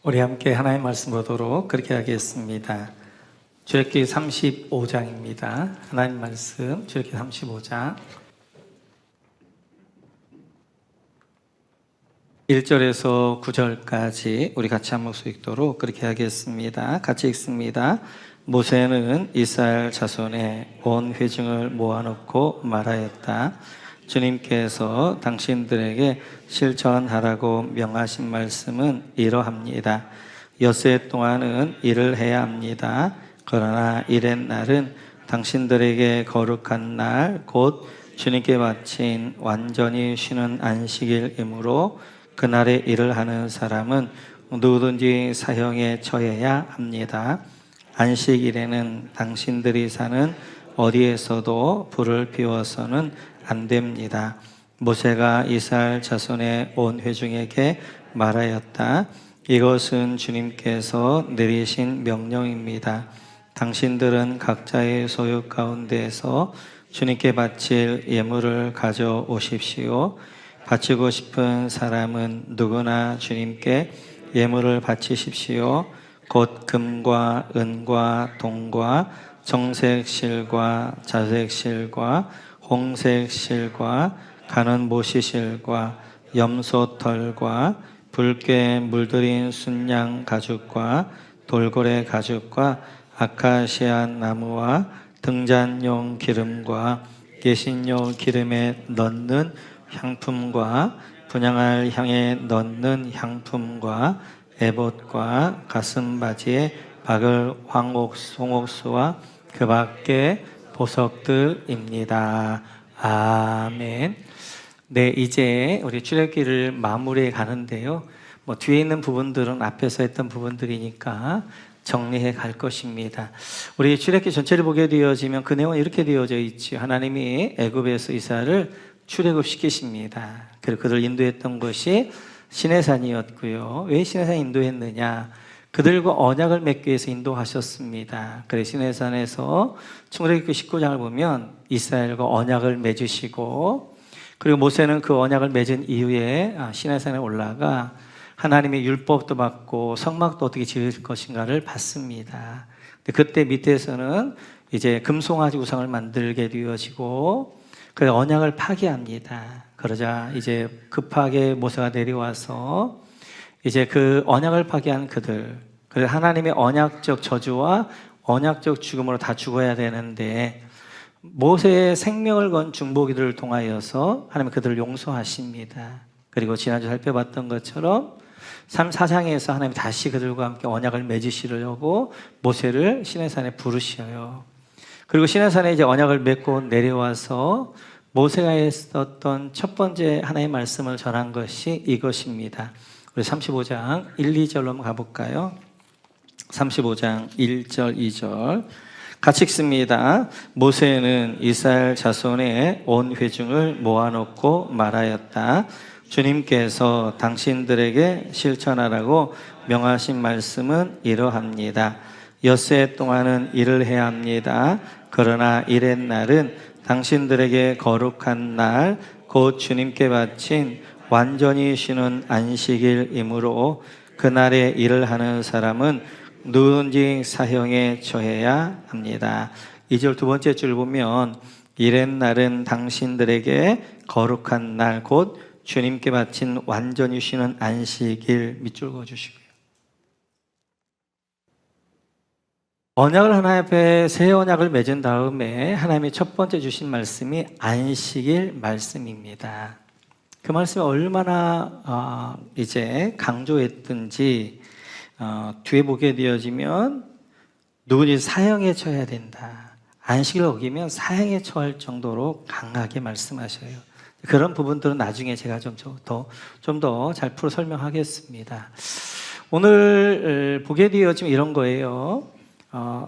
우리 함께 하나님 말씀 보도록 그렇게 하겠습니다. 출애굽기 35장입니다. 하나님 말씀 출애굽기 35장 1절에서 9절까지 우리 같이 한 목소리 읽도록 그렇게 하겠습니다. 같이 읽습니다. 모세는 이스라엘 자손의 온 회중을 모아놓고 말하였다. 주님께서 당신들에게 실천하라고 명하신 말씀은 이러합니다. 엿새 동안은 일을 해야 합니다. 그러나 일의 날은 당신들에게 거룩한 날, 곧 주님께 바친 완전히 쉬는 안식일이므로 그날에 일을 하는 사람은 누구든지 사형에 처해야 합니다. 안식일에는 당신들이 사는 어디에서도 불을 피워서는 안 됩니다. 모세가 이스라엘 자손의 온 회중에게 말하였다. 이것은 주님께서 내리신 명령입니다. 당신들은 각자의 소유 가운데에서 주님께 바칠 예물을 가져오십시오. 바치고 싶은 사람은 누구나 주님께 예물을 바치십시오. 곧 금과 은과 동과 정색 실과 자색 실과 홍색 실과 가는 모시 실과 염소 털과 붉게 물들인 순양 가죽과 돌고래 가죽과 아카시아 나무와 등잔용 기름과 개신료 기름에 넣는 향품과 분향할 향에 넣는 향품과 에봇과 가슴바지에 박을 황옥 송옥수와 그 밖에 보석들입니다. 아멘. 네, 이제 우리 출애굽기를 마무리해 가는데요. 뒤에 있는 부분들은 앞에서 했던 부분들이니까 정리해 갈 것입니다. 우리 출애굽기 전체를 보게 되어지면 그 내용은 이렇게 되어져 있죠. 하나님이 애굽에서 이스라엘을 출애굽시키십니다. 그리고 그들 인도했던 것이 시내산이었고요. 왜 시내산에 인도했느냐? 그들과 언약을 맺기 위해서 인도하셨습니다. 그래서 시내산에서 출애굽기 19장을 보면 이스라엘과 언약을 맺으시고, 그리고 모세는 그 언약을 맺은 이후에 시내산에 올라가 하나님의 율법도 받고 성막도 어떻게 지을 것인가를 받습니다. 그때 밑에서는 이제 금송아지 우상을 만들게 되어지고, 그 언약을 파기합니다. 그러자 이제 급하게 모세가 내려와서 이제 그 언약을 파기한 그들, 그래서 하나님의 언약적 저주와 언약적 죽음으로 다 죽어야 되는데 모세의 생명을 건 중보기도를 통하여서 하나님은 그들을 용서하십니다. 그리고 지난주 살펴봤던 것처럼 4장에서 하나님이 다시 그들과 함께 언약을 맺으시려고 모세를 시내산에 부르셔요. 그리고 시내산에 이제 언약을 맺고 내려와서 모세가 했었던 첫 번째 하나님의 말씀을 전한 것이 이것입니다. 우리 35장 1, 2절로 한번 가볼까요? 35장 1절, 2절 같이 읽습니다. 모세는 이스라엘 자손의 온 회중을 모아놓고 말하였다. 주님께서 당신들에게 실천하라고 명하신 말씀은 이러합니다. 엿새 동안은 일을 해야 합니다. 그러나 일의 날은 당신들에게 거룩한 날, 곧 주님께 바친 완전히 쉬는 안식일이므로 그날에 일을 하는 사람은 누구든지 사형에 처해야 합니다. 2절 두 번째 줄 보면 일의 날은 당신들에게 거룩한 날, 곧 주님께 바친 완전히 쉬는 안식일 밑줄 그어주시고요. 언약을 하나님 앞에 새 언약을 맺은 다음에 하나님이 첫 번째 주신 말씀이 안식일 말씀입니다. 그 말씀이 얼마나 이제 강조했든지 뒤에 보게 되어지면 누구든지 사형에 처해야 된다. 안식일을 어기면 사형에 처할 정도로 강하게 말씀하셔요. 그런 부분들은 나중에 제가 좀 더 잘 풀어 설명하겠습니다. 오늘 보게 되어지면 이런 거예요.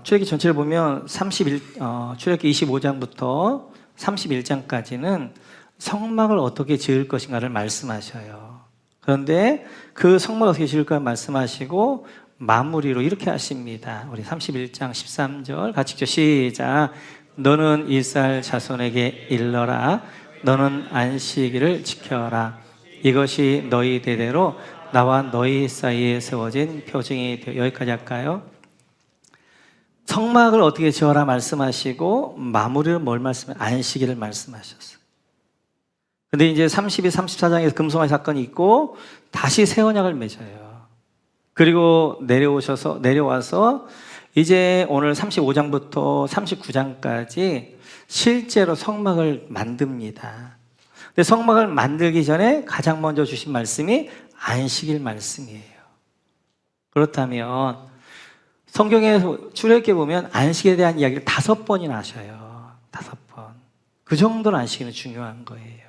출애굽기 전체를 보면 출애굽기 25장부터 31장까지는 성막을 어떻게 지을 것인가를 말씀하셔요. 그런데 그 성막을 어떻게 지을까 말씀하시고 마무리로 이렇게 하십니다. 우리 31장 13절 같이 읽죠. 시작. 너는 이스라엘 자손에게 일러라. 너는 안식일을 지켜라. 이것이 너희 대대로 나와 너희 사이에 세워진 표징이 되어. 여기까지 할까요? 성막을 어떻게 지어라 말씀하시고 마무리를 뭘 안식일을 말씀하셨어요. 근데 이제 32, 34장에서 금송아지 사건이 있고 다시 새 언약을 맺어요. 그리고 내려와서 이제 오늘 35장부터 39장까지 실제로 성막을 만듭니다. 근데 성막을 만들기 전에 가장 먼저 주신 말씀이 안식일 말씀이에요. 그렇다면 성경에서 출애굽기에 보면 안식에 대한 이야기를 5번이나 하셔요. 5번. 그 정도로 안식일은 중요한 거예요.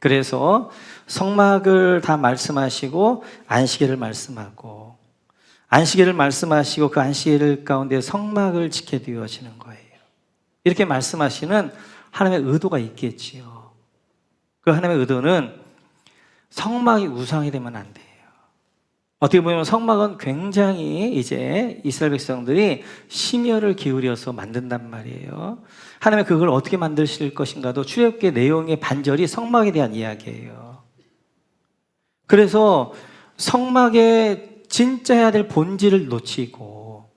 그래서 성막을 다 말씀하시고 안식일을 말씀하고 안식일을 말씀하시고 그 안식일 가운데 성막을 지켜 드리시는 거예요. 이렇게 말씀하시는 하나님의 의도가 있겠지요. 그 하나님의 의도는 성막이 우상이 되면 안 돼요. 어떻게 보면 성막은 굉장히 이제 이스라엘 백성들이 심혈을 기울여서 만든단 말이에요. 하나님은 그걸 어떻게 만드실 것인가도 출애굽기 내용의 반절이 성막에 대한 이야기예요. 그래서 성막의 진짜 해야 될 본질을 놓치고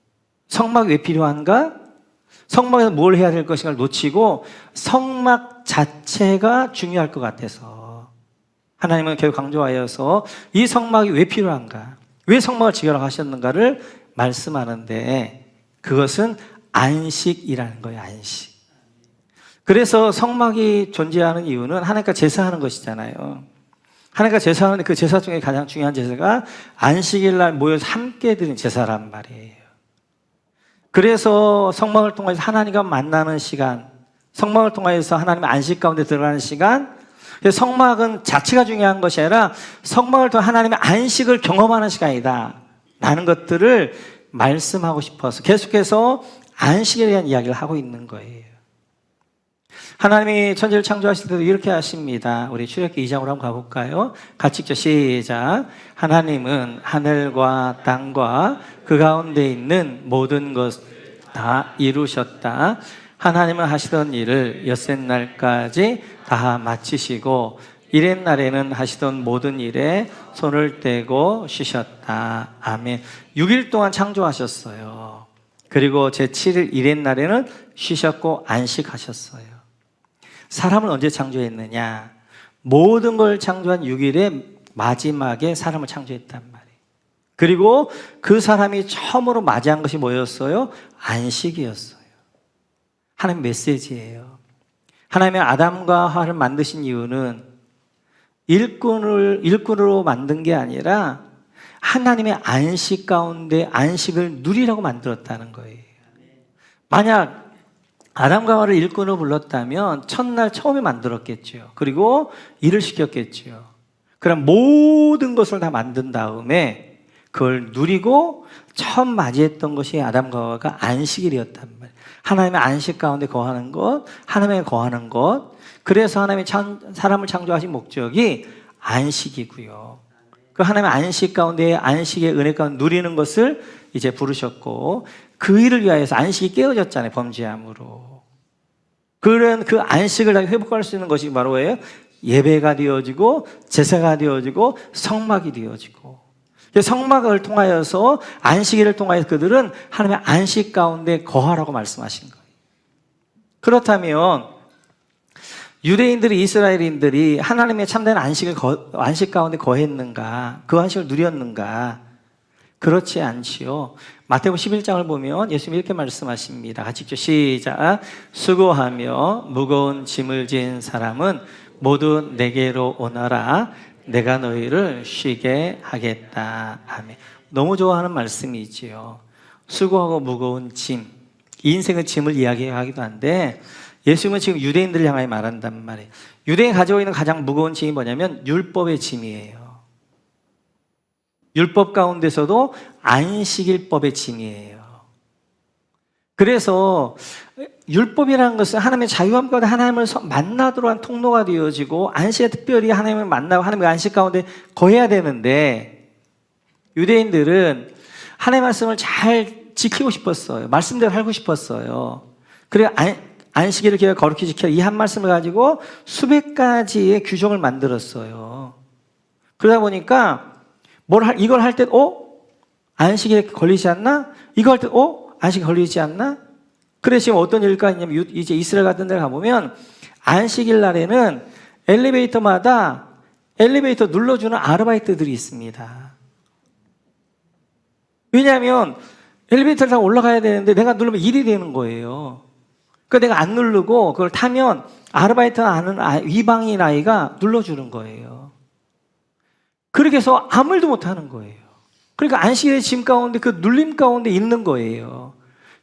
성막이 왜 필요한가? 성막에서 뭘 해야 될 것인가를 놓치고 성막 자체가 중요할 것 같아서 하나님은 결국 강조하여서 이 성막이 왜 필요한가? 왜 성막을 지으라고 하셨는가를 말씀하는데 그것은 안식이라는 거예요. 안식. 그래서 성막이 존재하는 이유는 하나님과 제사하는 것이잖아요. 하나님과 제사하는데 그 제사 중에 가장 중요한 제사가 안식일 날 모여서 함께 드리는 제사란 말이에요. 그래서 성막을 통해서 하나님과 만나는 시간, 성막을 통해서 하나님의 안식 가운데 들어가는 시간, 성막은 자체가 중요한 것이 아니라 성막을 통해 하나님의 안식을 경험하는 시간이다 라는 것들을 말씀하고 싶어서 계속해서 안식에 대한 이야기를 하고 있는 거예요. 하나님이 천지를 창조하실 때도 이렇게 하십니다. 우리 출애굽기 2장으로 한번 가볼까요? 같이 읽죠. 시작. 하나님은 하늘과 땅과 그 가운데 있는 모든 것을 다 이루셨다. 하나님은 하시던 일을 엿새날까지 다 마치시고 이렛 날에는 하시던 모든 일에 손을 떼고 쉬셨다. 아멘. 6일 동안 창조하셨어요. 그리고 제7일 이렛 날에는 쉬셨고 안식하셨어요. 사람을 언제 창조했느냐? 모든 걸 창조한 6일의 마지막에 사람을 창조했단 말이에요. 그리고 그 사람이 처음으로 맞이한 것이 뭐였어요? 안식이었어요. 하나님의 메시지예요. 하나님의 아담과 하와를 만드신 이유는 일꾼으로 만든 게 아니라 하나님의 안식 가운데 안식을 누리라고 만들었다는 거예요. 만약 아담과 하와를 일꾼으로 불렀다면 첫날 처음에 만들었겠죠. 그리고 일을 시켰겠죠. 그럼 모든 것을 다 만든 다음에 그걸 누리고 처음 맞이했던 것이 아담과 하와가 안식일이었단 말이에요. 하나님의 안식 가운데 거하는 것, 하나님의 거하는 것. 그래서 하나님의 사람을 창조하신 목적이 안식이고요. 그 하나님의 안식 가운데 안식의 은혜 가운데 누리는 것을 이제 부르셨고 그 일을 위하여서 안식이 깨어졌잖아요. 범죄함으로. 그런 그 안식을 다시 회복할 수 있는 것이 바로 뭐예요? 예배가 되어지고 제사가 되어지고 성막이 되어지고 성막을 통하여서 안식일을 통하여서 그들은 하나님의 안식 가운데 거하라고 말씀하신 거예요. 그렇다면 유대인들이 이스라엘인들이 하나님의 참된 안식 가운데 거했는가? 그 안식을 누렸는가? 그렇지 않지요. 마태복음 11장을 보면 예수님이 이렇게 말씀하십니다. 같이 읽죠. 시작. 수고하며 무거운 짐을 지은 사람은 모두 내게로 오너라. 내가 너희를 쉬게 하겠다. 아멘. 너무 좋아하는 말씀이지요. 수고하고 무거운 짐. 이 인생의 짐을 이야기하기도 한데 예수님은 지금 유대인들을 향하여 말한단 말이에요. 유대인이 가지고 있는 가장 무거운 짐이 뭐냐면 율법의 짐이에요. 율법 가운데서도 안식일법의 짐이에요. 그래서 율법이라는 것은 하나님의 자유함 가운데 하나님을 만나도록 한 통로가 되어지고 안식에 특별히 하나님을 만나고 하나님의 안식 가운데 거해야 되는데 유대인들은 하나님의 말씀을 잘 지키고 싶었어요. 말씀대로 살고 싶었어요. 그래 안식일을 기가 거룩히 지켜 이 한 말씀을 가지고 수백 가지의 규정을 만들었어요. 그러다 보니까 이걸 할 때, 안식일에 걸리지 않나? 이거 할 때, 안식일 걸리지 않나? 그래서 지금 어떤 일일까 했냐면, 이제 이스라엘 같은 데 가보면, 안식일 날에는 엘리베이터마다 엘리베이터 눌러주는 아르바이트들이 있습니다. 왜냐하면, 엘리베이터를 타고 올라가야 되는데 내가 누르면 일이 되는 거예요. 그러니까 내가 안 누르고 그걸 타면 아르바이트 하는 이방인 아이가 눌러주는 거예요. 그렇게 해서 아무 일도 못 하는 거예요. 그러니까 안식일의 짐 가운데 그 눌림 가운데 있는 거예요.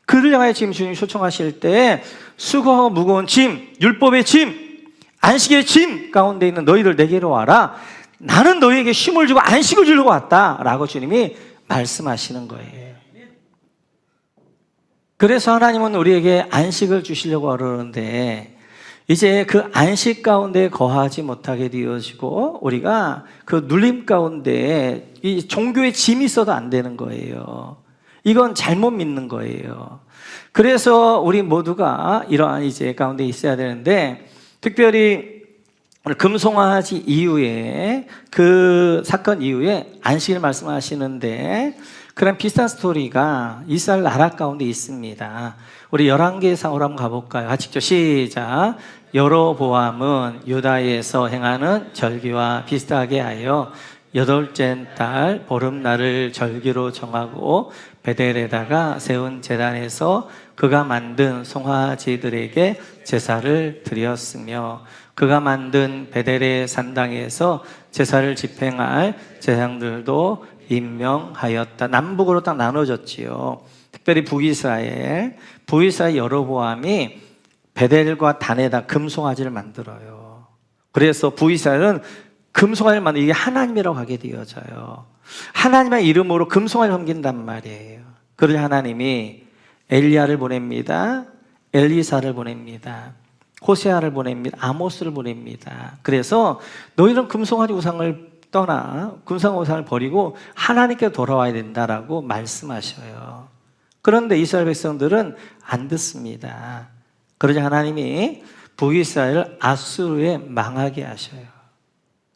그를 향하여 지금 주님 초청하실 때 수고하고 무거운 짐, 율법의 짐, 안식의 짐 가운데 있는 너희들 내게로 와라. 나는 너희에게 쉼을 주고 안식을 주려고 왔다라고 주님이 말씀하시는 거예요. 그래서 하나님은 우리에게 안식을 주시려고 그러는데 이제 그 안식 가운데 거하지 못하게 되어지고 우리가 그 눌림 가운데 이 종교의 짐이 있어도 안 되는 거예요. 이건 잘못 믿는 거예요. 그래서 우리 모두가 이러한 이제 가운데 있어야 되는데 특별히 금송아지 이후에 그 사건 이후에 안식일 말씀하시는데 그런 비슷한 스토리가 이스라엘 나라 가운데 있습니다. 우리 열왕기상으로 한번 가볼까요? 같이 시작. 여로보암은 유다에서 행하는 절기와 비슷하게 하여 8째 달 보름날을 절기로 정하고 베델에다가 세운 제단에서 그가 만든 송아지들에게 제사를 드렸으며 그가 만든 베델의 산당에서 제사를 집행할 제사장들도 임명하였다. 남북으로 딱 나눠졌지요. 특별히 북이스라엘 여로보암이 베델과 단에다 금송아지를 만들어요. 그래서 북이스라엘은 금송아지를 만들고 이게 하나님이라고 하게 되어져요. 하나님의 이름으로 금송아지를 섬긴단 말이에요. 그러자 하나님이 엘리야를 보냅니다. 엘리사를 보냅니다. 호세아를 보냅니다. 아모스를 보냅니다. 그래서 너희는 금송아지 우상을 떠나 금송아지를 버리고 하나님께 돌아와야 된다라고 말씀하셔요. 그런데 이스라엘 백성들은 안 듣습니다. 그러자 하나님이 북이스라엘을 아수르에 망하게 하셔요.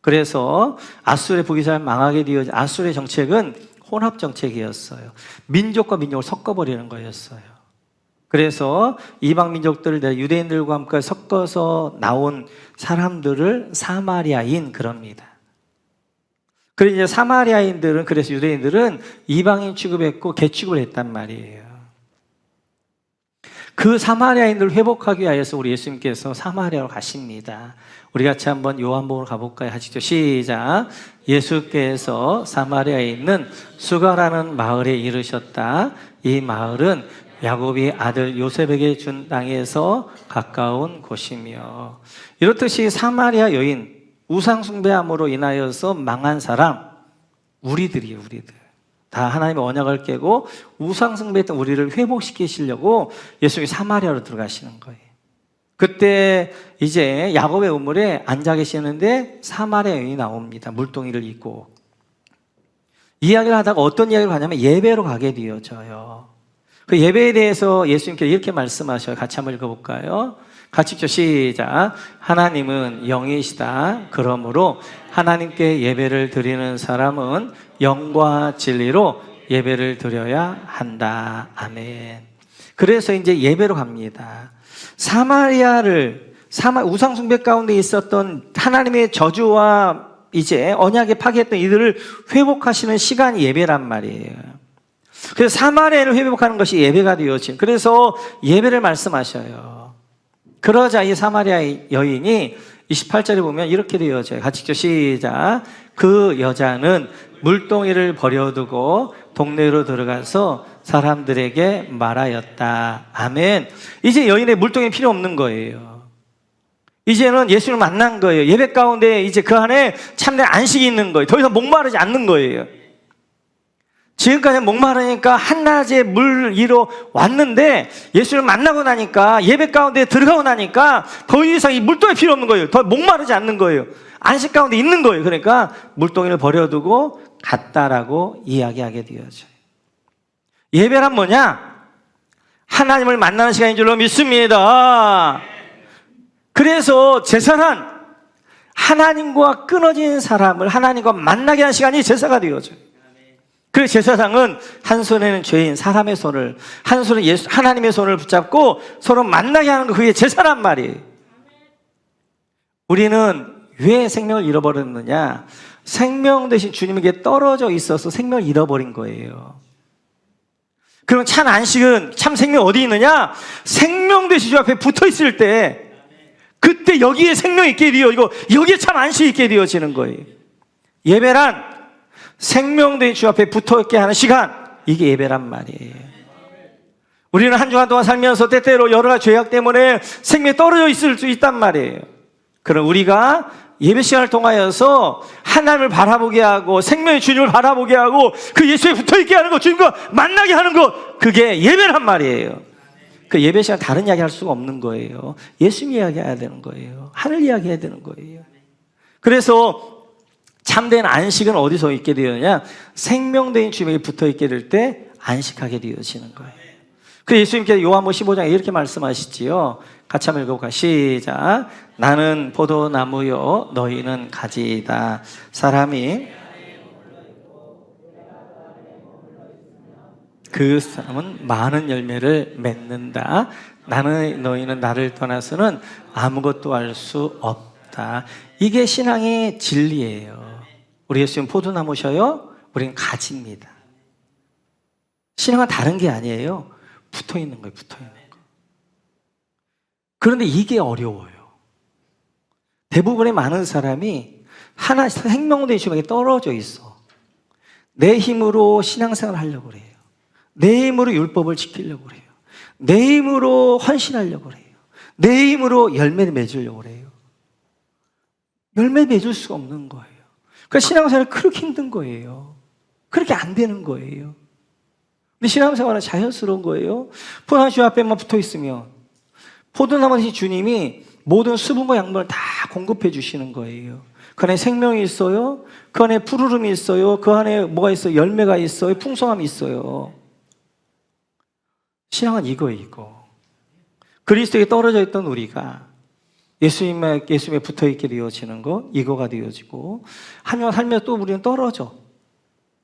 그래서 아수르의 북이스라엘 망하게 되어진 아수르의 정책은 혼합 정책이었어요. 민족과 민족을 섞어버리는 거였어요. 그래서 이방 민족들을 유대인들과 함께 섞어서 나온 사람들을 사마리아인 그럽니다. 그래서 이제 사마리아인들은 그래서 유대인들은 이방인 취급했고 개취급을 했단 말이에요. 그 사마리아인들을 회복하기 위해서 우리 예수님께서 사마리아로 가십니다. 우리 같이 한번 요한복음으로 가볼까요? 하시죠. 시작. 예수께서 사마리아에 있는 수가라는 마을에 이르셨다. 이 마을은 야곱이 아들 요셉에게 준 땅에서 가까운 곳이며 이렇듯이 사마리아 여인 우상숭배함으로 인하여서 망한 사람 우리들이에요. 우리들 다 하나님의 언약을 깨고 우상숭배했던 우리를 회복시키시려고 예수님이 사마리아로 들어가시는 거예요. 그때 이제 야곱의 우물에 앉아 계시는데 사마리아 여인이 나옵니다. 물동이를 입고 이야기를 하다가 어떤 이야기를 하냐면 예배로 가게 되어져요. 그 예배에 대해서 예수님께서 이렇게 말씀하셔요. 같이 한번 읽어볼까요? 같이 시작. 하나님은 영이시다. 그러므로 하나님께 예배를 드리는 사람은 영과 진리로 예배를 드려야 한다. 아멘. 그래서 이제 예배로 갑니다. 우상숭배 가운데 있었던 하나님의 저주와 이제 언약에 파괴했던 이들을 회복하시는 시간이 예배란 말이에요. 그래서 사마리아를 회복하는 것이 예배가 되어진. 그래서 예배를 말씀하셔요. 그러자 이 사마리아 여인이 28절에 보면 이렇게 되어져요. 같이 시작. 그 여자는 물동이를 버려두고 동네로 들어가서 사람들에게 말하였다. 아멘. 이제 여인의 물동이 필요 없는 거예요. 이제는 예수를 만난 거예요. 예배 가운데 이제 그 안에 참된 안식이 있는 거예요. 더 이상 목마르지 않는 거예요. 지금까지 목마르니까 한낮에 물 위로 왔는데 예수를 만나고 나니까 예배 가운데 들어가고 나니까 더 이상 이 물동이 필요 없는 거예요. 더 목마르지 않는 거예요. 안식 가운데 있는 거예요. 그러니까 물동이를 버려두고 갔다라고 이야기하게 되어져요. 예배란 뭐냐? 하나님을 만나는 시간인 줄로 믿습니다. 그래서 제사란 하나님과 끊어진 사람을 하나님과 만나게 하는 시간이 제사가 되어져요. 그 제사장은 한 손에는 죄인 사람의 손을, 한 손은 하나님의 손을 붙잡고 서로 만나게 하는 거, 그게 제사란 말이에요. 우리는 왜 생명을 잃어버렸느냐? 생명 대신 주님에게 떨어져 있어서 생명을 잃어버린 거예요. 그럼 참 안식은, 참 생명 어디 있느냐? 생명 대신 주 앞에 붙어 있을 때, 그때 여기에 생명 있게 되어지고 여기에 참 안식이 있게 되어지는 거예요. 예배란 생명 대신 주 앞에 붙어 있게 하는 시간, 이게 예배란 말이에요. 우리는 한 주간 동안 살면서 때때로 여러 가지 죄악 때문에 생명이 떨어져 있을 수 있단 말이에요. 그럼 우리가 예배 시간을 통하여서 하나님을 바라보게 하고 생명의 주님을 바라보게 하고 그 예수에 붙어있게 하는 것, 주님과 만나게 하는 것, 그게 예배란 말이에요. 그 예배 시간 다른 이야기 할 수가 없는 거예요. 예수님 이야기해야 되는 거예요. 하늘 이야기해야 되는 거예요. 그래서 참된 안식은 어디서 있게 되느냐? 생명된 주님에게 붙어있게 될 때 안식하게 되어지는 거예요. 그 예수님께서 요한복음 15장에 이렇게 말씀하시지요. 같이 한번 읽어볼까요? 시작. 나는 포도나무요 너희는 가지이다. 사람이 그 사람은 많은 열매를 맺는다. 너희는 나를 떠나서는 아무것도 할 수 없다. 이게 신앙의 진리예요. 우리 예수님 포도나무셔요, 우리는 가지입니다. 신앙은 다른 게 아니에요. 붙어있는 거예요. 붙어있는 거. 그런데 이게 어려워요. 대부분의 많은 사람이 하나 생명된 주님에게 떨어져 있어. 내 힘으로 신앙생활을 하려고 그래요. 내 힘으로 율법을 지키려고 그래요. 내 힘으로 헌신하려고 그래요. 내 힘으로 열매를 맺으려고 그래요. 열매 맺을 수가 없는 거예요. 그러니까 신앙생활은 그렇게 힘든 거예요. 그렇게 안 되는 거예요. 근데 신앙생활은 자연스러운 거예요. 포도나무 주 앞에만 붙어 있으면 포도나무 대신 주님이 모든 수분과 양분을 다 공급해 주시는 거예요. 그 안에 생명이 있어요. 그 안에 푸르름이 있어요. 그 안에 뭐가 있어요? 열매가 있어요. 풍성함이 있어요. 신앙은 이거예요, 이거. 그리스도에 떨어져 있던 우리가 예수님에 붙어 있게 되어지는 거, 이거가 되어지고, 하며 살면서 또 우리는 떨어져.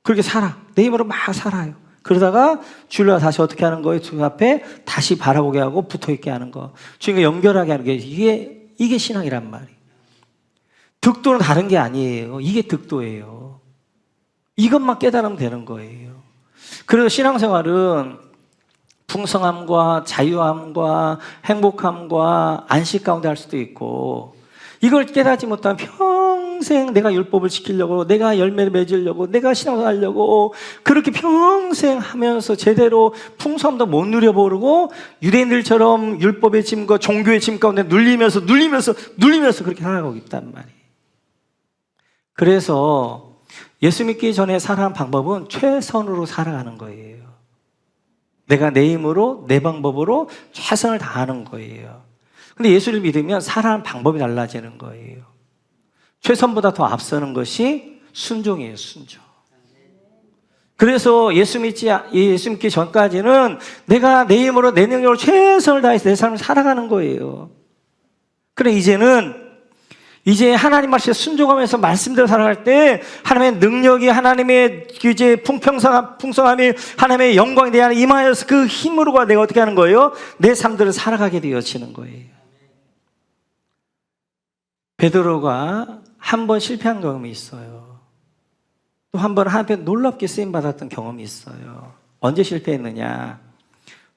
그렇게 살아. 내 힘으로 막 살아요. 그러다가 주님과 다시 어떻게 하는 거예요? 주님 앞에 다시 바라보게 하고 붙어 있게 하는 거. 주님과 연결하게 하는 게 이게 신앙이란 말이에요. 득도는 다른 게 아니에요. 이게 득도예요. 이것만 깨달으면 되는 거예요. 그래서 신앙생활은 풍성함과 자유함과 행복함과 안식 가운데 할 수도 있고, 이걸 깨닫지 못하면 평생 내가 율법을 지키려고, 내가 열매를 맺으려고, 내가 신앙을 하려고 그렇게 평생 하면서 제대로 풍성함도 못 누려보고 유대인들처럼 율법의 짐과 종교의 짐 가운데 눌리면서 그렇게 살아가고 있단 말이에요. 그래서 예수 믿기 전에 살아가는 방법은 최선으로 살아가는 거예요. 내가 내 힘으로, 내 방법으로 최선을 다하는 거예요. 근데 예수를 믿으면 살아가는 방법이 달라지는 거예요. 최선보다 더 앞서는 것이 순종이에요, 순종. 그래서 예수 믿기 전까지는 내가 내 힘으로, 내 능력으로 최선을 다해서 내 삶을 살아가는 거예요. 그래, 이제 하나님 말씀에 순종하면서 말씀대로 살아갈 때 하나님의 능력이, 하나님의 이제 풍성함이, 하나님의 영광이 내 안에 임하여서 그 힘으로가 내가 어떻게 하는 거예요? 내 삶들을 살아가게 되어지는 거예요. 베드로가 한 번 실패한 경험이 있어요. 또 한 번 하나님께 놀랍게 쓰임받았던 경험이 있어요. 언제 실패했느냐?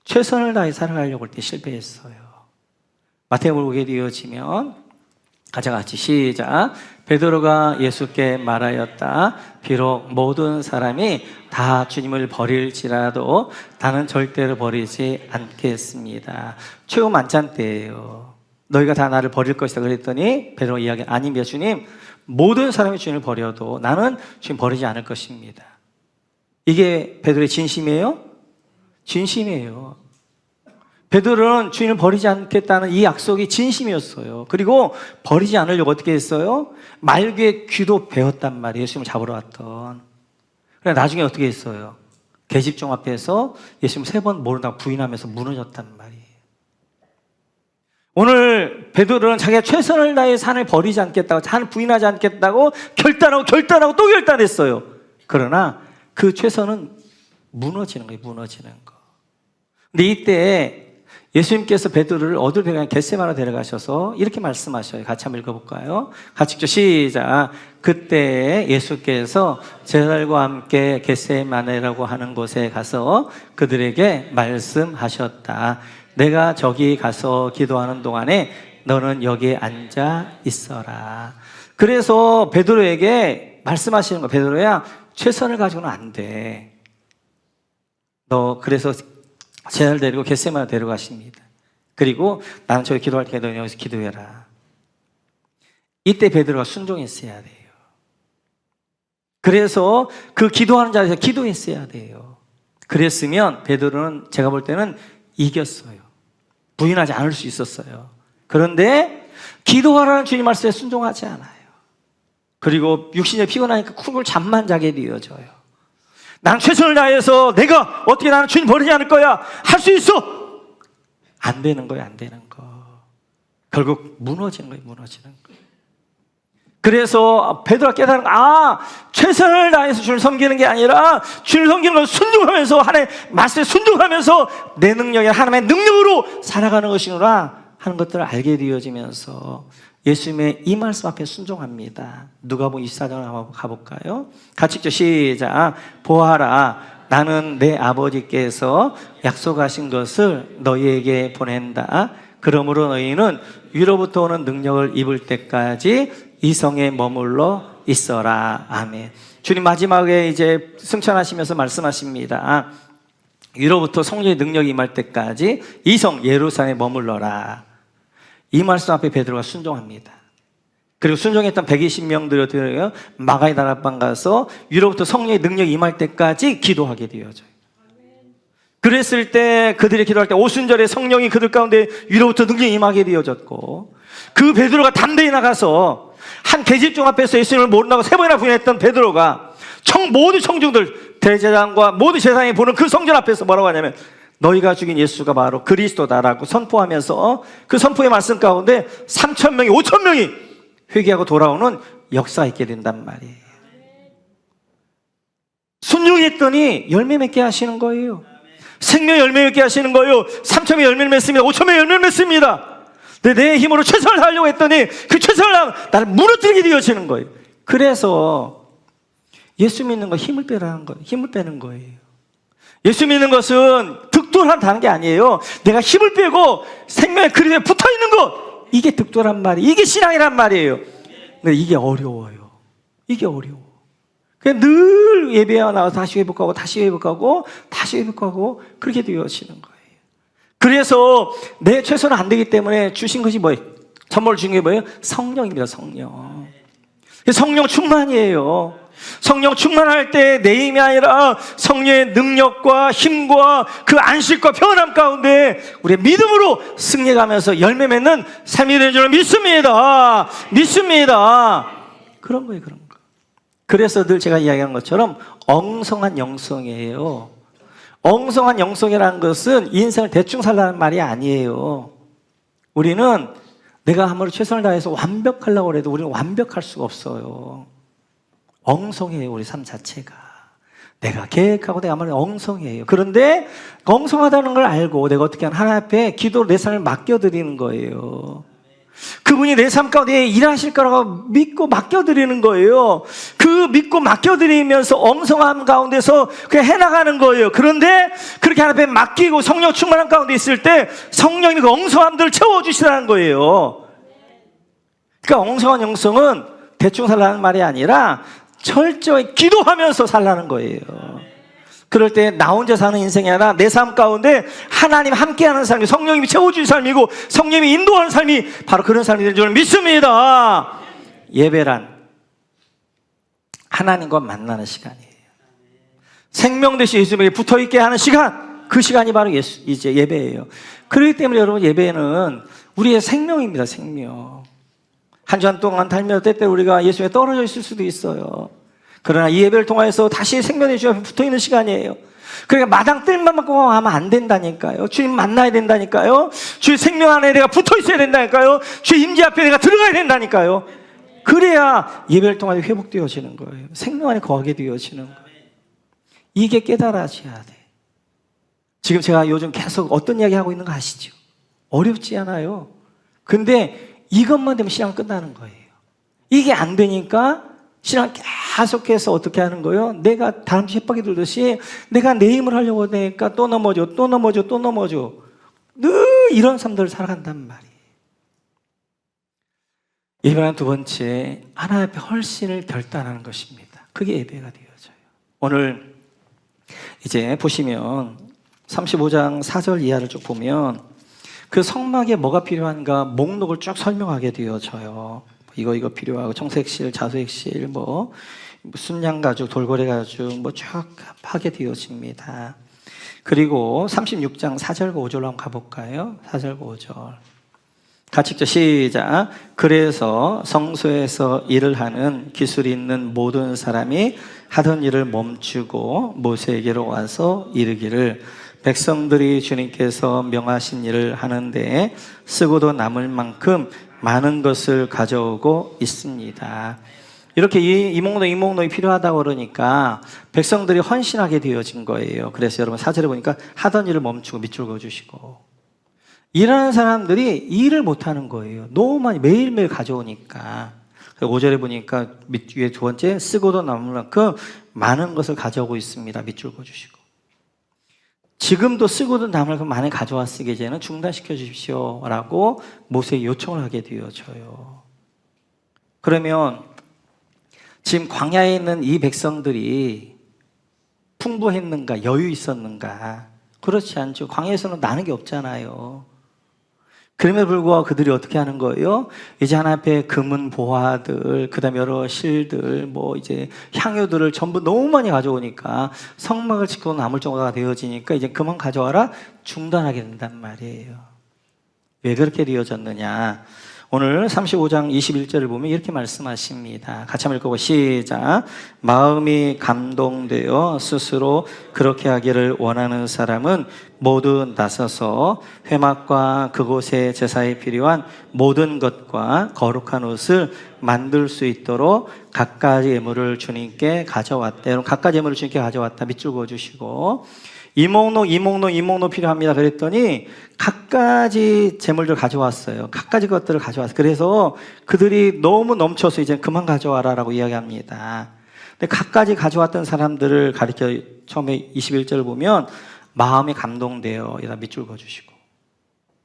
최선을 다해 살아가려고 할 때 실패했어요. 마태복음 보게 되어지면 같이 시작. 베드로가 예수께 말하였다. 비록 모든 사람이 다 주님을 버릴지라도 나는 절대로 버리지 않겠습니다. 최후 만찬 때예요. 너희가 다 나를 버릴 것이다 그랬더니 베드로가 이야기, 아닙니다 주님, 모든 사람이 주님을 버려도 나는 주님 버리지 않을 것입니다. 이게 베드로의 진심이에요? 진심이에요. 베드로는 주님을 버리지 않겠다는 이 약속이 진심이었어요. 그리고 버리지 않으려고 어떻게 했어요? 말귀의 귀도 배웠단 말이에요. 예수님을 잡으러 왔던. 그래 나중에 어떻게 했어요? 계집종 앞에서 예수님 3번 모른다고 부인하면서 무너졌단 말이에요. 오늘 베드로는 자기가 최선을 다해 산을 버리지 않겠다고, 산을 부인하지 않겠다고 결단하고 또 결단했어요. 그러나 그 최선은 무너지는 거예요. 무너지는 거. 근데 이때 예수님께서 베드로를 어디로 데려가냐, 겟세마네로 데려가셔서 이렇게 말씀하셔요. 같이 한번 읽어볼까요? 같이 읽죠. 시작. 그때 예수께서 제자들과 함께 겟세마네라고 하는 곳에 가서 그들에게 말씀하셨다. 내가 저기 가서 기도하는 동안에 너는 여기에 앉아 있어라. 그래서 베드로에게 말씀하시는 거예요. 베드로야, 최선을 가지고는 안 돼. 너 그래서 제자를 데리고 겟세마네로 데려가십니다. 그리고 나는 저기 기도할 테니까 너는 여기서 기도해라. 이때 베드로가 순종했어야 돼요. 그래서 그 기도하는 자리에서 기도했어야 돼요. 그랬으면 베드로는 제가 볼 때는 이겼어요. 부인하지 않을 수 있었어요. 그런데 기도하라는 주님 말씀에 순종하지 않아요. 그리고 육신이 피곤하니까 쿨 잠만 자게 되어져요. 난 최선을 다해서 내가 어떻게 나는 주님 버리지 않을 거야, 할 수 있어. 안 되는 거예요. 안 되는 거. 결국 무너지는 거예요. 무너지는 거. 그래서 베드로가 깨달은 거, 최선을 다해서 주를 섬기는 게 아니라 주를 섬기는 건 순종하면서, 하나님의 말씀에 순종하면서 내 능력이 하나님의 능력으로 살아가는 것이구나 하는 것들을 알게 되어지면서 예수님의 이 말씀 앞에 순종합니다. 누가복음 24장 한번 가볼까요? 같이 읽죠. 시작. 보아라, 나는 내 아버지께서 약속하신 것을 너희에게 보낸다. 그러므로 너희는 위로부터 오는 능력을 입을 때까지 이 성에 머물러 있어라. 아멘. 주님 마지막에 이제 승천하시면서 말씀하십니다. 위로부터 성령의 능력이 임할 때까지 이 성 예루살렘에 머물러라. 이 말씀 앞에 베드로가 순종합니다. 그리고 순종했던 120명들을 마가의 다락방 가서 위로부터 성령의 능력이 임할 때까지 기도하게 되어져요. 그랬을 때 그들이 기도할 때 오순절에 성령이 그들 가운데 위로부터 능력이 임하게 되어졌고, 그 베드로가 담대히 나가서 한 계집종 앞에서 예수님을 모른다고 3번이나 부인했던 베드로가 모든 청중들, 대제사장과 모든 제사장이 보는 그 성전 앞에서 뭐라고 하냐면 너희가 죽인 예수가 바로 그리스도다라고 선포하면서 그 선포의 말씀 가운데 3,000명이 5,000명이 회개하고 돌아오는 역사가 있게 된단 말이에요. 순종했더니 열매 맺게 하시는 거예요. 생명 열매 맺게 하시는 거예요. 3,000명이 열매를 맺습니다. 5,000명이 열매를 맺습니다. 내 힘으로 최선을 다하려고 했더니 그 최선을 다하면 나를 무너뜨리게 되어지는 거예요. 그래서 예수 믿는 거 힘을 빼라는 거예요. 힘을 빼는 거예요. 예수 믿는 것은 득도한다는 게 아니에요. 내가 힘을 빼고 생명의 그림에 붙어있는 것, 이게 득도란 말이에요. 이게 신앙이란 말이에요. 근데 이게 어려워요. 이게 어려워. 그냥 늘 예배하고 나와서 다시 회복하고 다시 회복하고 다시 회복하고 그렇게 되어지는 거예요. 그래서 내 최선은 안 되기 때문에 주신 것이 뭐예요? 선물 중에 뭐예요? 성령입니다. 성령. 성령 충만이에요. 성령 충만할 때 내 힘이 아니라 성령의 능력과 힘과 그 안식과 평안함 가운데 우리의 믿음으로 승리하면서 열매 맺는 삶이 되는 줄 믿습니다. 믿습니다. 그런 거예요. 그런 거. 그래서 늘 제가 이야기하는 것처럼 엉성한 영성이에요. 엉성한 영성이라는 것은 인생을 대충 살라는 말이 아니에요. 우리는 내가 아무리 최선을 다해서 완벽하려고 해도 우리는 완벽할 수가 없어요. 엉성해요. 우리 삶 자체가. 내가 계획하고 내가 아무리 엉성해요. 그런데 엉성하다는 걸 알고 내가 어떻게 하나님 앞에 기도로 내 삶을 맡겨드리는 거예요. 그분이 내 삶 가운데 일하실 거라고 믿고 맡겨드리는 거예요. 그 믿고 맡겨드리면서 엉성함 가운데서 그냥 해나가는 거예요. 그런데 그렇게 하나님 앞에 맡기고 성령 충만한 가운데 있을 때 성령이 그 엉성함들을 채워주시라는 거예요. 그러니까 엉성한 영성은 대충 살라는 말이 아니라 철저히 기도하면서 살라는 거예요. 그럴 때 나 혼자 사는 인생이 아니라 내 삶 가운데 하나님 함께하는 삶이, 성령님이 채워주는 삶이고 성령님이 인도하는 삶이 바로 그런 삶이 되는 줄 믿습니다. 예배란 하나님과 만나는 시간이에요. 생명 되신 예수님에게 붙어있게 하는 시간, 그 시간이 바로 이제 예배예요. 그렇기 때문에 여러분, 예배는 우리의 생명입니다. 생명. 한 주간 동안 살면서 때때로 우리가 예수에 떨어져 있을 수도 있어요. 그러나 이 예배를 통해서 다시 생명의 주 앞에 붙어있는 시간이에요. 그러니까 마당 뜰만 맞고 하면 안 된다니까요. 주님 만나야 된다니까요. 주의 생명 안에 내가 붙어있어야 된다니까요. 주의 임재 앞에 내가 들어가야 된다니까요. 그래야 예배를 통해 회복되어지는 거예요. 생명 안에 거하게 되어지는 거예요. 이게 깨달아져야 돼. 지금 제가 요즘 계속 어떤 이야기 하고 있는 거 아시죠? 어렵지 않아요. 근데 이것만 되면 신앙 끝나는 거예요. 이게 안 되니까 신앙 계속해서 어떻게 하는 거예요? 내가 다람쥐 햇박이 들듯이 내가 내 힘을 하려고 하니까 또 넘어져. 늘 이런 삶들을 살아간단 말이에요. 예배는 두 번째, 하나님 앞에 헌신을 결단하는 것입니다. 그게 예배가 되어져요. 오늘 이제 보시면 35장 4절 이하를 쭉 보면 그 성막에 뭐가 필요한가 목록을 쭉 설명하게 되어져요. 이거 필요하고 청색실, 자수액실, 순양 가죽, 돌고래 가죽 쭉 하게 되어집니다. 그리고 36장 4절과 5절로 한번 가볼까요? 4절과 5절 같이 읽죠. 시작. 그래서 성소에서 일을 하는 기술이 있는 모든 사람이 하던 일을 멈추고 모세에게로 와서 이르기를 백성들이 주님께서 명하신 일을 하는데 쓰고도 남을 만큼 많은 것을 가져오고 있습니다. 이렇게 이 목록이 필요하다고 그러니까 백성들이 헌신하게 되어진 거예요. 그래서 여러분 4절에 보니까 하던 일을 멈추고 밑줄 그어주시고, 일하는 사람들이 일을 못하는 거예요. 너무 많이 매일매일 가져오니까. 5절에 보니까 위에 두 번째 쓰고도 남을 만큼 많은 것을 가져오고 있습니다. 밑줄 그어주시고, 지금도 쓰고도 남을 만큼 많이 가져왔으니 이제는 중단시켜 주십시오 라고 모세에게 요청을 하게 되어져요. 그러면 지금 광야에 있는 이 백성들이 풍부했는가, 여유 있었는가? 그렇지 않죠. 광야에서는 나는 게 없잖아요. 그럼에도 불구하고 그들이 어떻게 하는 거예요? 이제 하나님 앞에 금은 보화들, 그 다음에 여러 실들, 이제 향유들을 전부 너무 많이 가져오니까 성막을 짓고 남을 정도가 되어지니까 이제 그만 가져와라 중단하게 된단 말이에요. 왜 그렇게 되어졌느냐? 오늘 35장 21절을 보면 이렇게 말씀하십니다. 같이 한번 읽고 시작. 마음이 감동되어 스스로 그렇게 하기를 원하는 사람은 모두 나서서 회막과 그곳의 제사에 필요한 모든 것과 거룩한 옷을 만들 수 있도록 갖가지 예물을 주님께 가져왔다. 여러분 갖가지 예물을 주님께 가져왔다. 밑줄 그어주시고, 이 목록 필요합니다. 그랬더니 갖가지 재물들 가져왔어요. 갖가지 것들을 가져왔어요. 그래서 그들이 너무 넘쳐서 이제 그만 가져와라라고 이야기합니다. 근데 갖가지 가져왔던 사람들을 가리켜 처음에 21절을 보면 마음이 감동되어 여기다 밑줄 그어주시고,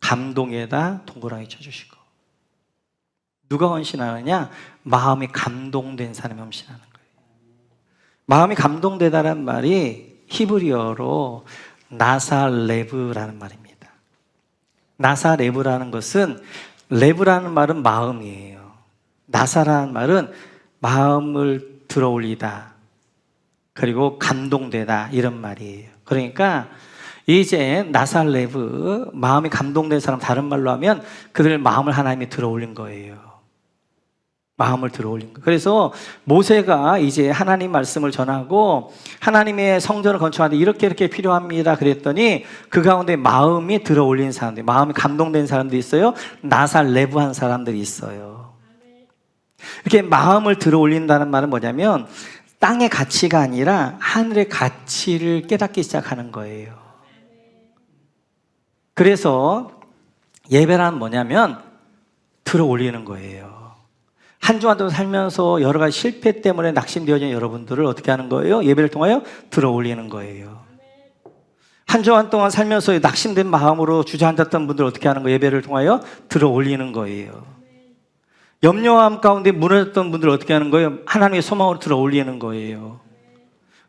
감동에다 동그라미 쳐주시고. 누가 헌신하느냐? 마음이 감동된 사람이 헌신하는 거예요. 마음이 감동되다는 말이 히브리어로 나사레브라는 말입니다. 나사레브라는 것은, 레브라는 말은 마음이에요. 나사라는 말은 마음을 들어올리다, 그리고 감동되다, 이런 말이에요. 그러니까 이제 나사레브, 마음이 감동된 사람, 다른 말로 하면 그들 마음을 하나님이 들어올린 거예요. 마음을 들어올린 거예요. 그래서 모세가 이제 하나님 말씀을 전하고 하나님의 성전을 건축하는데 이렇게 필요합니다 그랬더니 그 가운데 마음이 들어올린 사람들, 마음이 감동된 사람들이 있어요. 나사레브한 사람들이 있어요. 이렇게 마음을 들어올린다는 말은 뭐냐면 땅의 가치가 아니라 하늘의 가치를 깨닫기 시작하는 거예요. 그래서 예배란 뭐냐면 들어올리는 거예요. 한 주간 동안 살면서 여러 가지 실패 때문에 낙심되어진 여러분들을 어떻게 하는 거예요? 예배를 통하여 들어올리는 거예요. 한 주간 동안 살면서 낙심된 마음으로 주저앉았던 분들 어떻게 하는 거예요? 예배를 통하여 들어올리는 거예요. 염려함 가운데 무너졌던 분들 어떻게 하는 거예요? 하나님의 소망으로 들어올리는 거예요.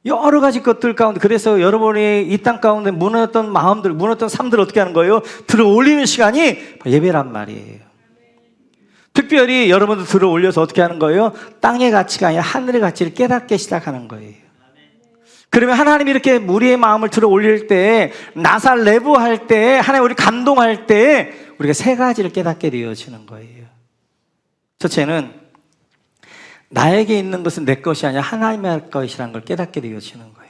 여러 가지 것들 가운데, 그래서 여러분이 이 땅 가운데 무너졌던 마음들, 무너졌던 삶들을 어떻게 하는 거예요? 들어올리는 시간이 예배란 말이에요. 특별히 여러분들 들어올려서 어떻게 하는 거예요? 땅의 가치가 아니라 하늘의 가치를 깨닫게 시작하는 거예요. 그러면 하나님이 이렇게 우리의 마음을 들어올릴 때, 나사레브 할 때, 하나님 우리 감동할 때 우리가 세 가지를 깨닫게 되어지는 거예요. 첫째는 나에게 있는 것은 내 것이 아니라 하나님의 것이라는 걸 깨닫게 되어지는 거예요.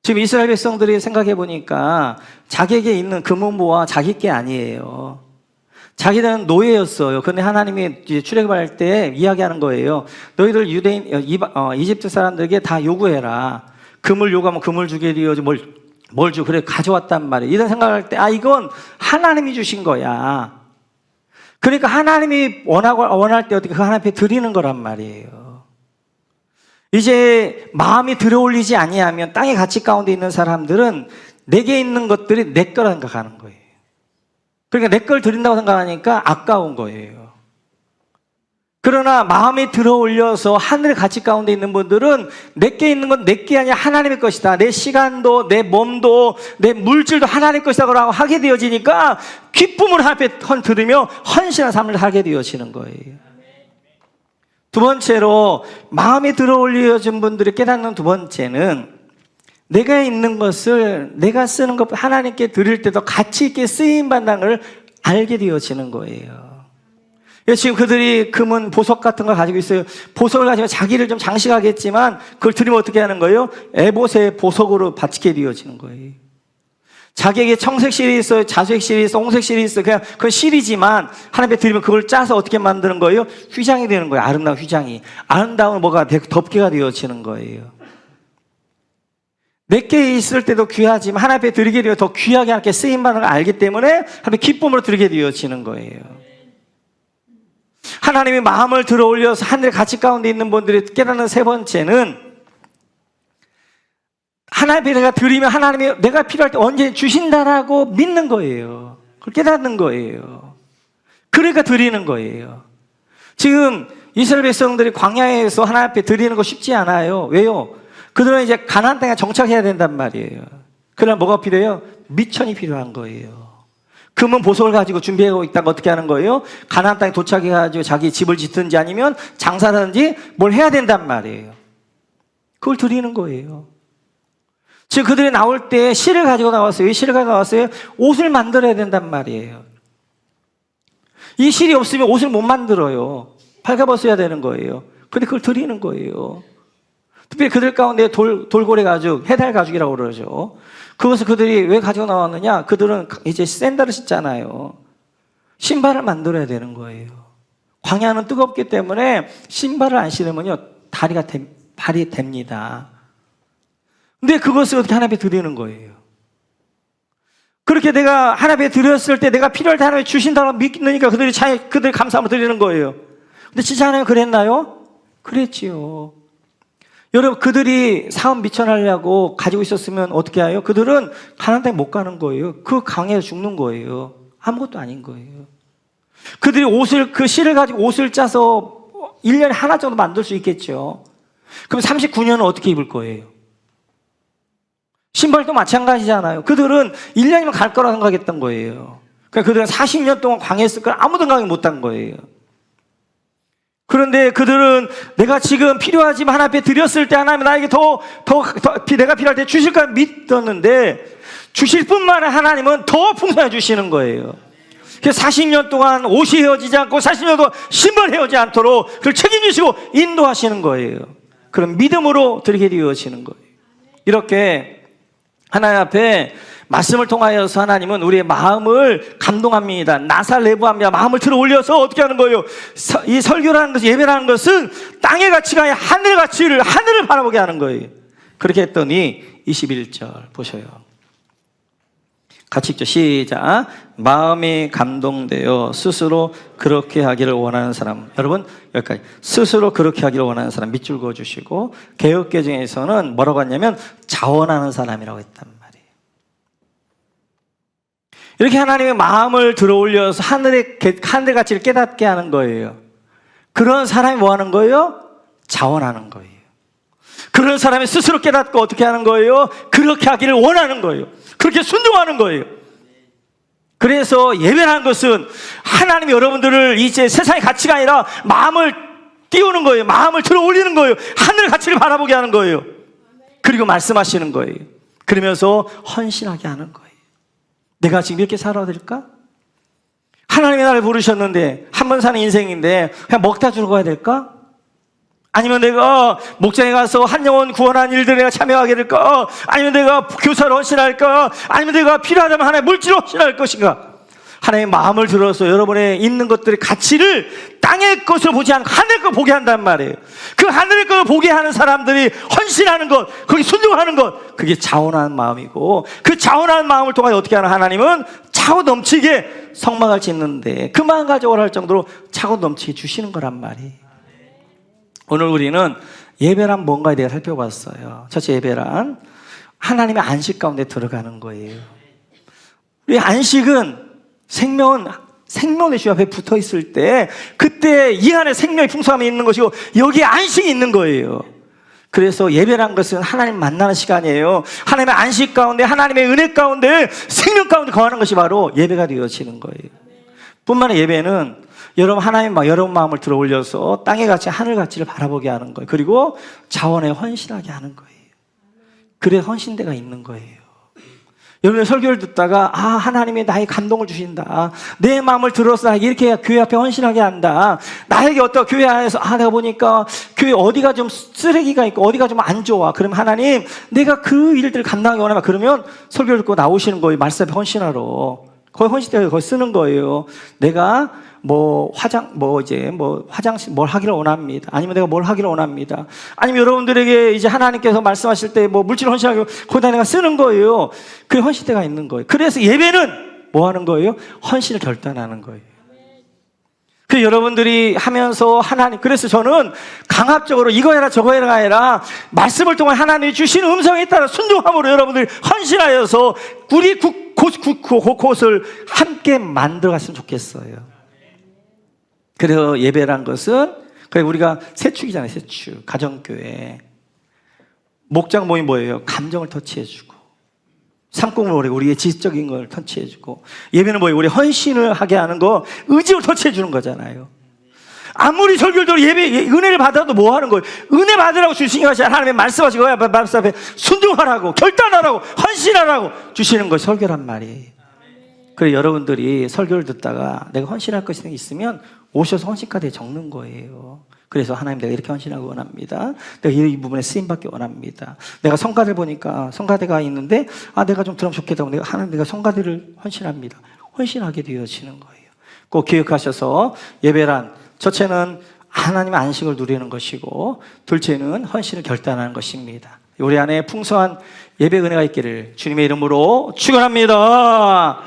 지금 이스라엘 백성들이 생각해 보니까 자기에게 있는 금은보화 자기 게 아니에요. 자기들은 노예였어요. 그런데 하나님이 이제 출애굽할 때 이야기하는 거예요. 너희들 유대인, 이집트 사람들에게 다 요구해라. 금을 요구하면 금을 주게 되어지 뭘 주? 그래, 가져왔단 말이에요. 이런 생각할 때, 이건 하나님이 주신 거야. 그러니까 하나님이 원할 때 어떻게 그 하나님 앞에 드리는 거란 말이에요. 이제 마음이 들어올리지 아니하면 땅의 가치 가운데 있는 사람들은 내게 있는 것들이 내 거라 생각하는 거예요. 그러니까 내 걸 드린다고 생각하니까 아까운 거예요. 그러나 마음이 들어올려서 하늘의 가치 가운데 있는 분들은 내게 있는 건 내게 아니라 하나님의 것이다. 내 시간도 내 몸도 내 물질도 하나님의 것이라고 하게 되어지니까 기쁨을 앞에 들으며 헌신한 삶을 하게 되어지는 거예요. 두 번째로 마음이 들어올려진 분들이 깨닫는 두 번째는 내가 있는 것을 내가 쓰는 것 하나님께 드릴 때도 가치 있게 쓰임받는 걸 알게 되어지는 거예요. 지금 그들이 금은 보석 같은 걸 가지고 있어요. 보석을 가지고 자기를 좀 장식하겠지만 그걸 드리면 어떻게 하는 거예요? 에봇의 보석으로 바치게 되어지는 거예요. 자기에게 청색 실이 있어요, 자색 실이 있어요, 홍색 실이 있어요. 그냥 그건 실이지만 하나님께 드리면 그걸 짜서 어떻게 만드는 거예요? 휘장이 되는 거예요. 아름다운 휘장이. 아름다운 뭐가 덮개가 되어지는 거예요. 내게 있을 때도 귀하지만 하나님 앞에 드리게 되어 더 귀하게 하나님께 쓰임받는 걸 알기 때문에 하나님 기쁨으로 드리게 되어지는 거예요. 하나님이 마음을 들어 올려서 하늘의 가치 가운데 있는 분들이 깨닫는 세 번째는 하나님 앞에 내가 드리면 하나님이 내가 필요할 때 언제 주신다라고 믿는 거예요. 그걸 깨닫는 거예요. 그러니까 드리는 거예요. 지금 이스라엘 백성들이 광야에서 하나님 앞에 드리는 거 쉽지 않아요. 왜요? 그들은 이제 가나안 땅에 정착해야 된단 말이에요. 그러나 뭐가 필요해요? 미천이 필요한 거예요. 금은 보석을 가지고 준비하고 있다가 어떻게 하는 거예요? 가나안 땅에 도착해가지고 자기 집을 짓든지 아니면 장사든지 뭘 해야 된단 말이에요. 그걸 드리는 거예요. 지금 그들이 나올 때 실을 가지고 나왔어요. 왜 실을 가지고 나왔어요? 옷을 만들어야 된단 말이에요. 이 실이 없으면 옷을 못 만들어요. 발가벗어야 되는 거예요. 근데 그걸 드리는 거예요. 특별히 그들 가운데 돌고래 가죽, 해달 가죽이라고 그러죠. 그것을 그들이 왜 가지고 나왔느냐? 그들은 이제 샌들을 신잖아요. 신발을 만들어야 되는 거예요. 광야는 뜨겁기 때문에 신발을 안 신으면요, 발이 됩니다. 근데 그것을 어떻게 하나님 앞에 드리는 거예요. 그렇게 내가 하나님 앞에 드렸을 때 내가 필요할 때 하나님이 주신다고 믿으니까 그들이 감사함을 드리는 거예요. 근데 진짜 하나님 그랬나요? 그랬지요. 여러분, 그들이 사업 미천하려고 가지고 있었으면 어떻게 해요? 그들은 가나안 땅에 못 가는 거예요. 그 강에서 죽는 거예요. 아무것도 아닌 거예요. 그들이 그 실을 가지고 옷을 짜서 1년에 하나 정도 만들 수 있겠죠. 그럼 39년은 어떻게 입을 거예요? 신발도 마찬가지잖아요. 그들은 1년이면 갈 거라 생각했던 거예요. 그러니까 그들은 40년 동안 광야에 있을 걸 아무도 생각 못 한 거예요. 그런데 그들은 내가 지금 필요하지만 하나님 앞에 드렸을 때 하나님이 나에게 더 내가 필요할 때 주실 걸 믿었는데 주실 뿐만 아니라 하나님은 더 풍성해 주시는 거예요. 그래서 40년 동안 옷이 헤어지지 않고 40년 동안 신발 헤어지지 않도록 그걸 책임지시고 인도하시는 거예요. 그럼 믿음으로 드리게 되어지는 거예요. 이렇게 하나님 앞에 말씀을 통하여서 하나님은 우리의 마음을 감동합니다. 나살내부합니다. 마음을 들어 올려서 어떻게 하는 거예요? 이 설교라는 것은, 예배라는 것은 땅의 가치가 아니라 하늘의 가치를, 하늘을 바라보게 하는 거예요. 그렇게 했더니 21절 보셔요. 같이 읽죠. 시작. 마음이 감동되어 스스로 그렇게 하기를 원하는 사람. 여러분, 여기까지. 스스로 그렇게 하기를 원하는 사람 밑줄 그어주시고, 개역개정에서는 뭐라고 했냐면 자원하는 사람이라고 했단 말이에요. 이렇게 하나님의 마음을 들어 올려서 하늘의 가치를 깨닫게 하는 거예요. 그런 사람이 뭐 하는 거예요? 자원하는 거예요. 그런 사람이 스스로 깨닫고 어떻게 하는 거예요? 그렇게 하기를 원하는 거예요. 그렇게 순종하는 거예요. 그래서 예배라는 것은 하나님이 여러분들을 이제 세상의 가치가 아니라 마음을 띄우는 거예요. 마음을 들어 올리는 거예요. 하늘 가치를 바라보게 하는 거예요. 그리고 말씀하시는 거예요. 그러면서 헌신하게 하는 거예요. 내가 지금 이렇게 살아야 될까? 하나님이 나를 부르셨는데 한 번 사는 인생인데 그냥 먹다 죽어야 될까? 아니면 내가 목장에 가서 한 영혼 구원한 일들에 내가 참여하게 될까? 아니면 내가 교사로 헌신할까? 아니면 내가 필요하다면 하나의 물질로 헌신할 것인가? 하나님의 마음을 들어서 여러분의 있는 것들의 가치를 땅의 것을 보지 않고 하늘의 것을 보게 한단 말이에요. 그 하늘의 것을 보게 하는 사람들이 헌신하는 것, 거기 순종하는 것, 그게 자원하는 마음이고, 그 자원하는 마음을 통해 어떻게 하나 하나님은 차고 넘치게 성막을 짓는데 그 마음 가져오라 할 정도로 차고 넘치게 주시는 거란 말이에요. 오늘 우리는 예배란 뭔가에 대해 살펴봤어요. 첫째, 예배란 하나님의 안식 가운데 들어가는 거예요. 우리 안식은 생명의 주 앞에 붙어 있을 때 그때 이 안에 생명의 풍성함이 있는 것이고 여기에 안식이 있는 거예요. 그래서 예배란 것은 하나님 만나는 시간이에요. 하나님의 안식 가운데, 하나님의 은혜 가운데, 생명 가운데 거하는 것이 바로 예배가 되어지는 거예요. 뿐만 아니라 예배는 여러분 마음을 들어 올려서 땅의 가치, 하늘 가치를 바라보게 하는 거예요. 그리고 자원에 헌신하게 하는 거예요. 그래서 헌신대가 있는 거예요. 여러분의 설교를 듣다가 하나님이 나의 감동을 주신다. 내 마음을 들어서 나에게 이렇게 교회 앞에 헌신하게 한다. 나에게 어떤 교회 안에서 내가 보니까 교회 어디가 좀 쓰레기가 있고 어디가 좀 안 좋아. 그럼 하나님 내가 그 일들을 감당하기 원하면 그러면 설교를 듣고 나오시는 거예요. 말씀 앞에 헌신하러. 거의 헌신대가 거의 쓰는 거예요. 내가 화장실 뭘 하기를 원합니다. 아니면 내가 뭘 하기를 원합니다. 아니면 여러분들에게 이제 하나님께서 말씀하실 때 물질 헌신하고 거기다 내가 쓰는 거예요. 그 헌신대가 있는 거예요. 그래서 예배는 뭐 하는 거예요? 헌신을 결단하는 거예요. 그 여러분들이 하면서 그래서 저는 강압적으로 이거 해라 저거 해라 아니라 말씀을 통해 하나님이 주신 음성에 따라 순종함으로 여러분들이 헌신하여서 우리 곳곳을 함께 만들어갔으면 좋겠어요. 그래서 예배란 것은 우리가 세축이잖아요. 세축, 가정교회. 목장 모임 뭐예요? 감정을 터치해주고, 삼국을 우리의 지적인 걸 터치해주고, 예배는 뭐예요? 우리 헌신을 하게 하는 거, 의지를 터치해주는 거잖아요. 아무리 설교도 은혜를 받아도 뭐 하는 거예요? 은혜 받으라고 주신 것이 하나님의 말씀하시고 말씀 앞에 순종하라고, 결단하라고, 헌신하라고 주시는 것이 설교란 말이에요. 그래서 여러분들이 설교를 듣다가 내가 헌신할 것이 있으면 오셔서 헌신카드에 적는 거예요. 그래서 하나님 내가 이렇게 헌신하기 원합니다. 내가 이 부분에 쓰임받기 원합니다. 내가 성가대를 보니까 성가대가 있는데 내가 좀 들으면 좋겠다고 내가 성가대를 헌신합니다. 헌신하게 되어지는 거예요. 꼭 기억하셔서 예배란 첫째는 하나님의 안식을 누리는 것이고 둘째는 헌신을 결단하는 것입니다. 우리 안에 풍성한 예배 은혜가 있기를 주님의 이름으로 축원합니다.